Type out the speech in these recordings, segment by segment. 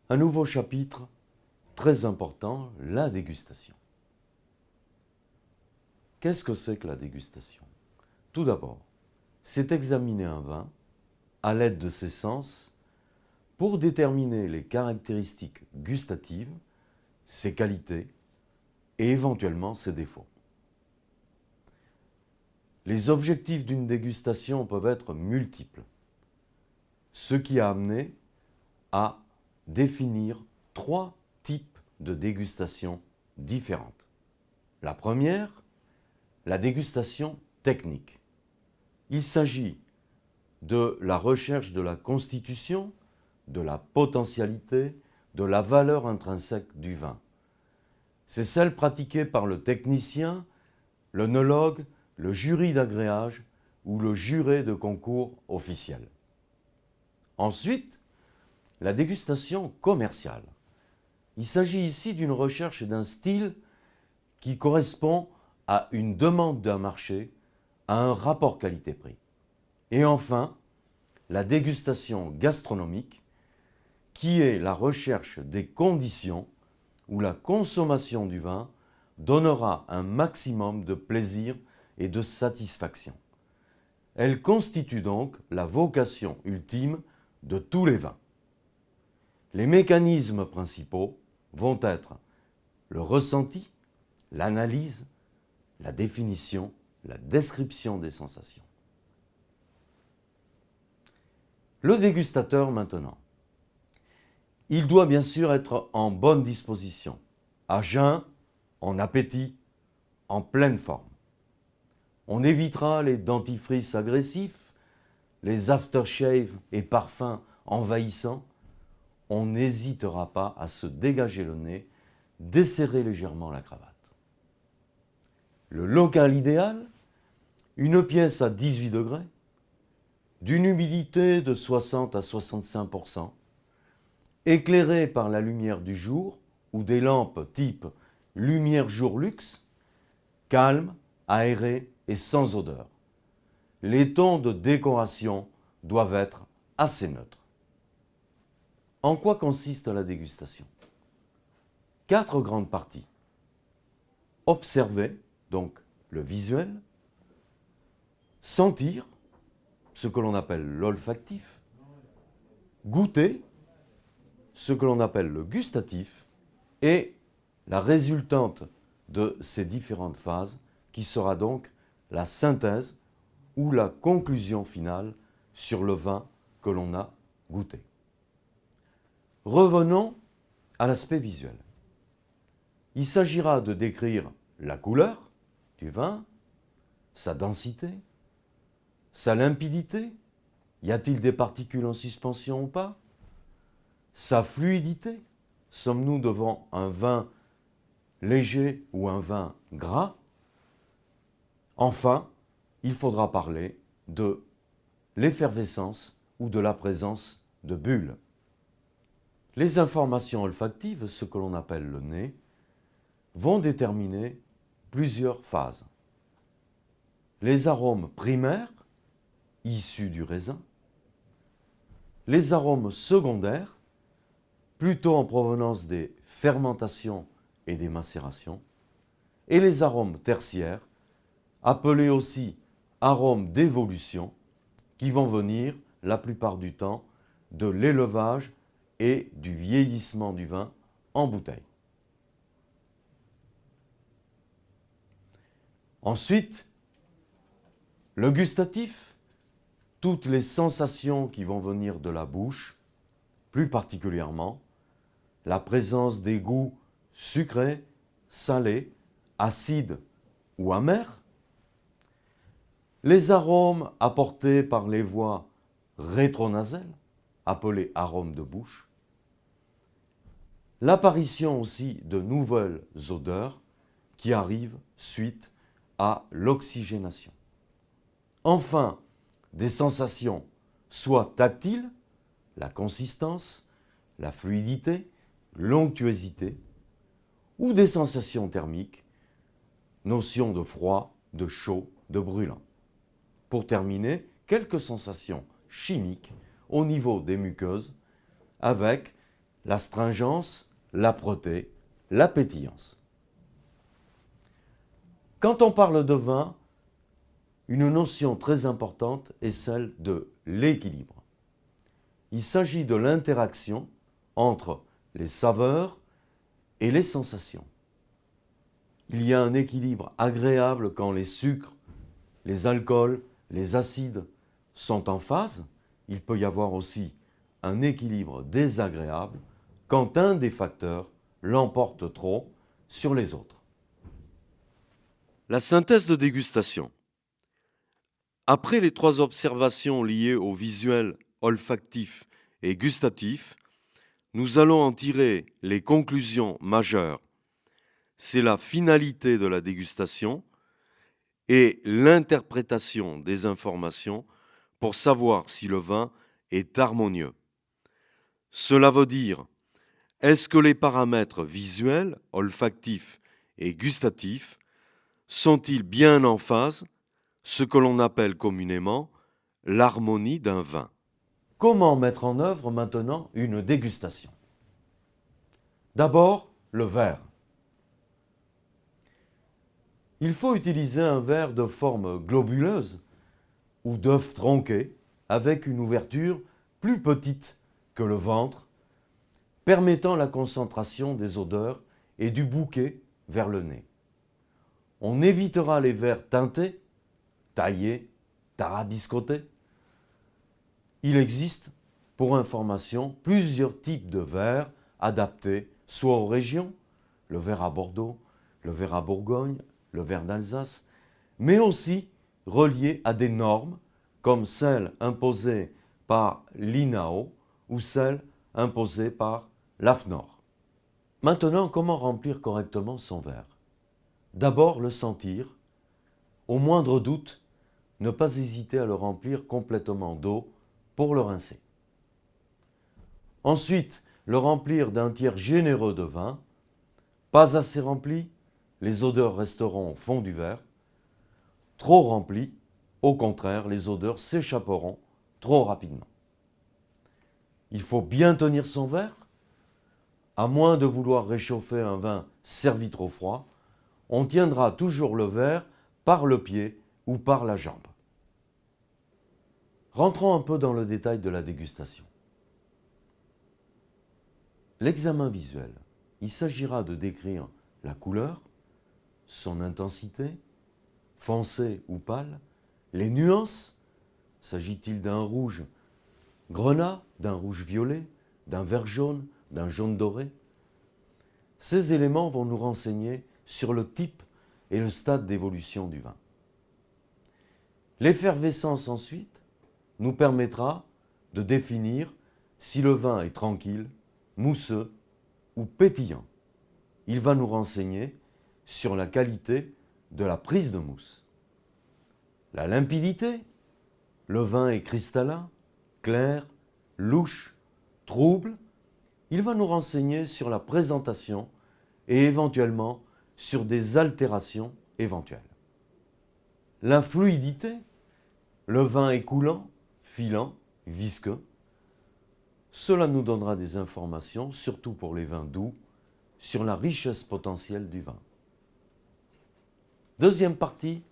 Un nouveau chapitre très important, la dégustation. Qu'est-ce que c'est que la dégustation? Tout d'abord, c'est examiner un vin à l'aide de ses sens pour déterminer les caractéristiques gustatives, ses qualités et éventuellement ses défauts. Les objectifs d'une dégustation peuvent être multiples, ce qui a amené à définir 3 types de dégustation différentes. La première, la dégustation technique. Il s'agit de la recherche de la constitution, de la potentialité, de la valeur intrinsèque du vin. C'est celle pratiquée par le technicien, l'œnologue, le jury d'agréage ou le juré de concours officiel. Ensuite, la dégustation commerciale. Il s'agit ici d'une recherche d'un style qui correspond à une demande d'un marché, à un rapport qualité-prix. Et enfin, la dégustation gastronomique, qui est la recherche des conditions où la consommation du vin donnera un maximum de plaisir et de satisfaction. Elle constitue donc la vocation ultime de tous les vins. Les mécanismes principaux vont être le ressenti, l'analyse, la définition, la description des sensations. Le dégustateur maintenant. Il doit bien sûr être en bonne disposition, à jeun, en appétit, en pleine forme. On évitera les dentifrices agressifs, les aftershaves et parfums envahissants. On n'hésitera pas à se dégager le nez, desserrer légèrement la cravate. Le local idéal, une pièce à 18 degrés, d'une humidité de 60 à 65%, éclairée par la lumière du jour ou des lampes type lumière jour luxe, calme, aérée et sans odeur. Les tons de décoration doivent être assez neutres. En quoi consiste la dégustation? 4 grandes parties. Observer, donc le visuel. Sentir, ce que l'on appelle l'olfactif. Goûter, ce que l'on appelle le gustatif. Et la résultante de ces différentes phases, qui sera donc la synthèse ou la conclusion finale sur le vin que l'on a goûté. Revenons à l'aspect visuel. Il s'agira de décrire la couleur du vin, sa densité, sa limpidité, y a-t-il des particules en suspension ou pas, sa fluidité, sommes-nous devant un vin léger ou un vin gras. Enfin, il faudra parler de l'effervescence ou de la présence de bulles. Les informations olfactives, ce que l'on appelle le nez, vont déterminer plusieurs phases. Les arômes primaires, issus du raisin, les arômes secondaires, plutôt en provenance des fermentations et des macérations, et les arômes tertiaires, appelés aussi arômes d'évolution, qui vont venir la plupart du temps de l'élevage et du vieillissement du vin en bouteille. Ensuite, le gustatif, toutes les sensations qui vont venir de la bouche, plus particulièrement la présence des goûts sucrés, salés, acides ou amers, les arômes apportés par les voies rétronasales, appelés arômes de bouche, l'apparition aussi de nouvelles odeurs qui arrivent suite à l'oxygénation. Enfin, des sensations soit tactiles, la consistance, la fluidité, l'onctuosité, ou des sensations thermiques, notion de froid, de chaud, de brûlant. Pour terminer, quelques sensations chimiques au niveau des muqueuses avec l'astringence, l'âpreté, la pétillance. Quand on parle de vin, une notion très importante est celle de l'équilibre. Il s'agit de l'interaction entre les saveurs et les sensations. Il y a un équilibre agréable quand les sucres, les alcools, les acides sont en phase. Il peut y avoir aussi un équilibre désagréable quand un des facteurs l'emporte trop sur les autres. La synthèse de dégustation. Après les 3 observations liées au visuel, olfactif et gustatif, nous allons en tirer les conclusions majeures. C'est la finalité de la dégustation et l'interprétation des informations pour savoir si le vin est harmonieux. Cela veut dire, est-ce que les paramètres visuels, olfactifs et gustatifs sont-ils bien en phase, ce que l'on appelle communément l'harmonie d'un vin? Comment mettre en œuvre maintenant une dégustation? D'abord, le verre. Il faut utiliser un verre de forme globuleuse ou d'œuf tronqué avec une ouverture plus petite que le ventre, permettant la concentration des odeurs et du bouquet vers le nez. On évitera les verres teintés, taillés, tarabiscotés. Il existe, pour information, plusieurs types de verres adaptés soit aux régions, le verre à Bordeaux, le verre à Bourgogne, le verre d'Alsace, mais aussi reliés à des normes comme celles imposées par l'INAO ou celles imposées par l'AFNOR. Maintenant, comment remplir correctement son verre? D'abord, le sentir. Au moindre doute, ne pas hésiter à le remplir complètement d'eau pour le rincer. Ensuite, le remplir d'un tiers généreux de vin. Pas assez rempli, les odeurs resteront au fond du verre. Trop rempli, au contraire, les odeurs s'échapperont trop rapidement. Il faut bien tenir son verre. À moins de vouloir réchauffer un vin servi trop froid, on tiendra toujours le verre par le pied ou par la jambe. Rentrons un peu dans le détail de la dégustation. L'examen visuel. Il s'agira de décrire la couleur, son intensité, foncée ou pâle, les nuances. S'agit-il d'un rouge grenat, d'un rouge violet, d'un vert jaune, d'un jaune doré? Ces éléments vont nous renseigner sur le type et le stade d'évolution du vin. L'effervescence ensuite nous permettra de définir si le vin est tranquille, mousseux ou pétillant. Il va nous renseigner sur la qualité de la prise de mousse. La limpidité, le vin est cristallin, clair, louche, trouble. Il va nous renseigner sur la présentation et éventuellement sur des altérations éventuelles. La fluidité, le vin est coulant, filant, visqueux. Cela nous donnera des informations, surtout pour les vins doux, sur la richesse potentielle du vin. Deuxième partie,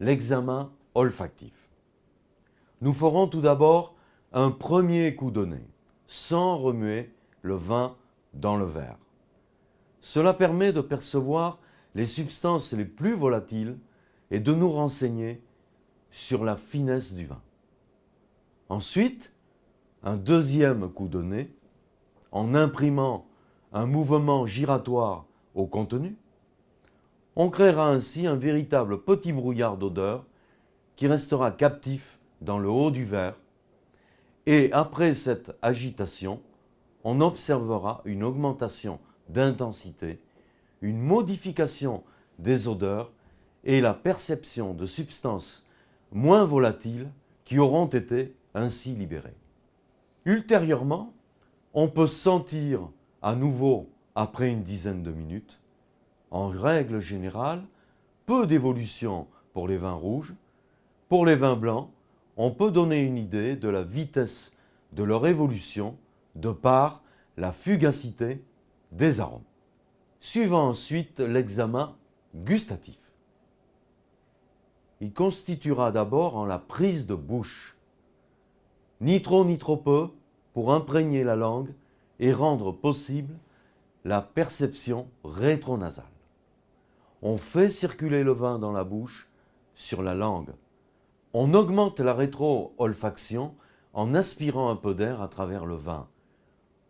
l'examen olfactif. Nous ferons tout d'abord un premier coup de nez, sans remuer le vin dans le verre. Cela permet de percevoir les substances les plus volatiles et de nous renseigner sur la finesse du vin. Ensuite, un deuxième coup de nez, en imprimant un mouvement giratoire au contenu, on créera ainsi un véritable petit brouillard d'odeur qui restera captif dans le haut du verre. Et après cette agitation, on observera une augmentation d'intensité, une modification des odeurs et la perception de substances moins volatiles qui auront été ainsi libérées. Ultérieurement, on peut sentir à nouveau après une dizaine de minutes. En règle générale, peu d'évolution pour les vins rouges. Pour les vins blancs, on peut donner une idée de la vitesse de leur évolution de par la fugacité des arômes. Suivant ensuite l'examen gustatif. Il constituera d'abord en la prise de bouche, ni trop ni trop peu, pour imprégner la langue et rendre possible la perception rétronasale. On fait circuler le vin dans la bouche sur la langue. On augmente la rétro-olfaction en aspirant un peu d'air à travers le vin.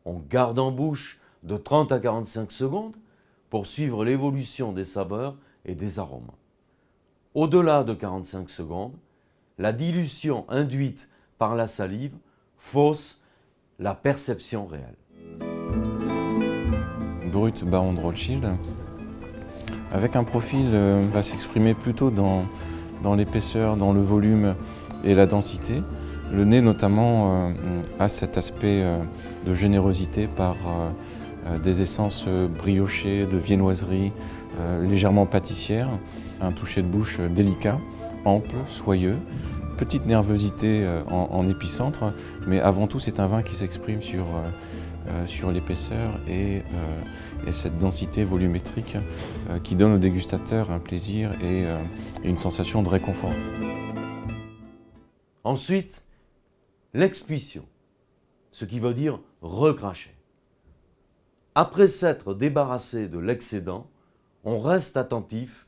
On garde en bouche de 30 à 45 secondes pour suivre l'évolution des saveurs et des arômes. Au-delà de 45 secondes, la dilution induite par la salive fausse la perception réelle. Brut Baron de Rothschild, avec un profil va s'exprimer plutôt dans l'épaisseur, dans le volume et la densité. Le nez notamment a cet aspect de générosité par des essences briochées, de viennoiserie, légèrement pâtissière, un toucher de bouche délicat, ample, soyeux, petite nervosité en épicentre, mais avant tout c'est un vin qui s'exprime sur l'épaisseur et cette densité volumétrique qui donne au dégustateur un plaisir et une sensation de réconfort. Ensuite, l'expiation, ce qui veut dire recracher. Après s'être débarrassé de l'excédent, on reste attentif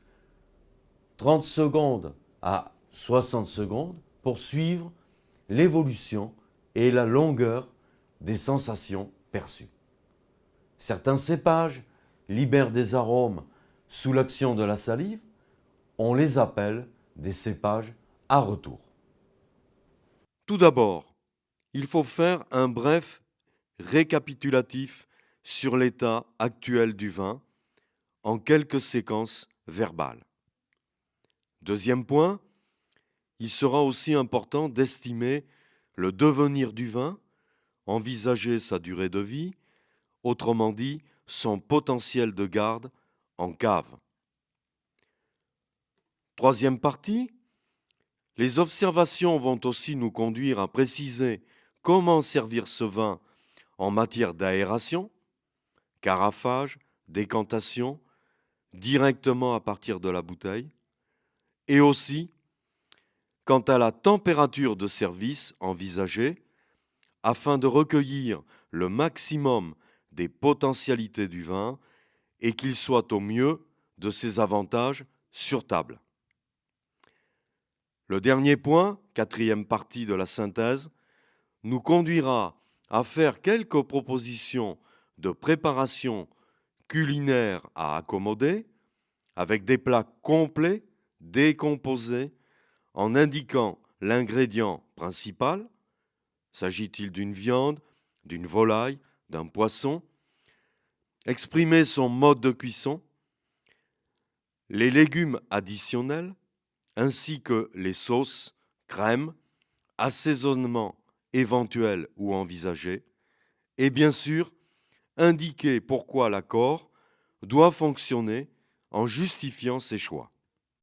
30 secondes à 60 secondes pour suivre l'évolution et la longueur des sensations perçues. Certains cépages libèrent des arômes sous l'action de la salive. On les appelle des cépages à retour. Tout d'abord, il faut faire un bref récapitulatif sur l'état actuel du vin en quelques séquences verbales. Deuxième point, il sera aussi important d'estimer le devenir du vin, envisager sa durée de vie, autrement dit, son potentiel de garde en cave. Troisième partie, les observations vont aussi nous conduire à préciser comment servir ce vin en matière d'aération, carafage, décantation, directement à partir de la bouteille, et aussi quant à la température de service envisagée afin de recueillir le maximum des potentialités du vin et qu'il soit au mieux de ses avantages sur table. Le dernier point, quatrième partie de la synthèse, nous conduira à faire quelques propositions de préparation culinaire à accommoder avec des plats complets, décomposés, en indiquant l'ingrédient principal. S'agit-il d'une viande, d'une volaille, d'un poisson? Exprimer son mode de cuisson, les légumes additionnels, ainsi que les sauces, crèmes, assaisonnements éventuels ou envisagés, et bien sûr, indiquer pourquoi l'accord doit fonctionner en justifiant ses choix.